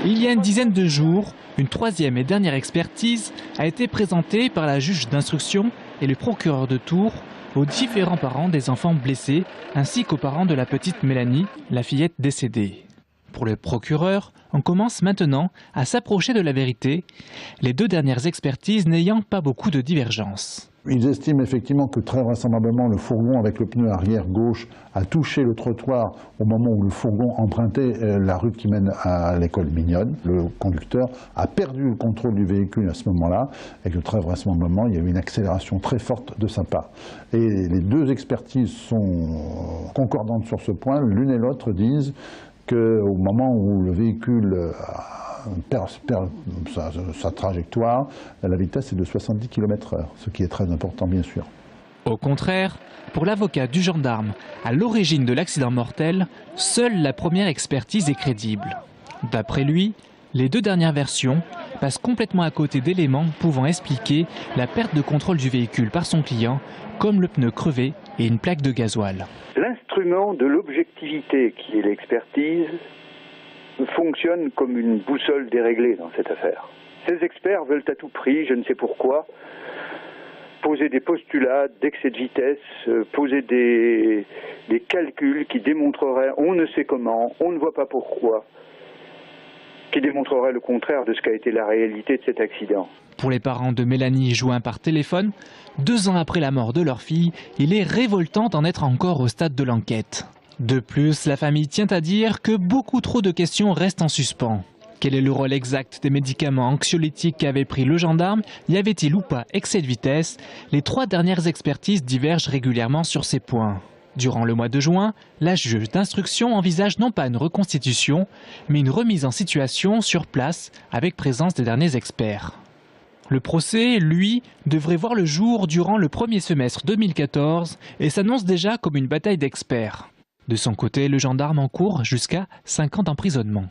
Il y a une dizaine de jours, une troisième et dernière expertise a été présentée par la juge d'instruction et le procureur de Tours aux différents parents des enfants blessés ainsi qu'aux parents de la petite Mélanie, la fillette décédée. Pour le procureur, on commence maintenant à s'approcher de la vérité, les deux dernières expertises n'ayant pas beaucoup de divergences. Ils estiment effectivement que très vraisemblablement le fourgon avec le pneu arrière gauche a touché le trottoir au moment où le fourgon empruntait la rue qui mène à l'école Mignonne. Le conducteur a perdu le contrôle du véhicule à ce moment-là et que très vraisemblablement il y a eu une accélération très forte de sa part. Et les deux expertises sont concordantes sur ce point. L'une et l'autre disent qu'au moment où le véhicule perd sa trajectoire, la vitesse est de 70 km/h, ce qui est très important bien sûr. Au contraire, pour l'avocat du gendarme à l'origine de l'accident mortel, seule la première expertise est crédible. D'après lui, les deux dernières versions passent complètement à côté d'éléments pouvant expliquer la perte de contrôle du véhicule par son client, comme le pneu crevé et une plaque de gasoil. L'instrument de l'objectivité qui est l'expertise fonctionne comme une boussole déréglée dans cette affaire. Ces experts veulent à tout prix, je ne sais pourquoi, poser des postulats d'excès de vitesse, poser des calculs qui démontreraient, on ne sait comment, on ne voit pas pourquoi, qui démontreraient le contraire de ce qu'a été la réalité de cet accident. Pour les parents de Mélanie joints par téléphone, 2 ans après la mort de leur fille, il est révoltant d'en être encore au stade de l'enquête. De plus, la famille tient à dire que beaucoup trop de questions restent en suspens. Quel est le rôle exact des médicaments anxiolytiques qu'avait pris le gendarme? Y avait-il ou pas excès de vitesse? Les 3 dernières expertises divergent régulièrement sur ces points. Durant le mois de juin, la juge d'instruction envisage non pas une reconstitution, mais une remise en situation sur place avec présence des derniers experts. Le procès, lui, devrait voir le jour durant le premier semestre 2014 et s'annonce déjà comme une bataille d'experts. De son côté, le gendarme encourt jusqu'à 5 ans d'emprisonnement.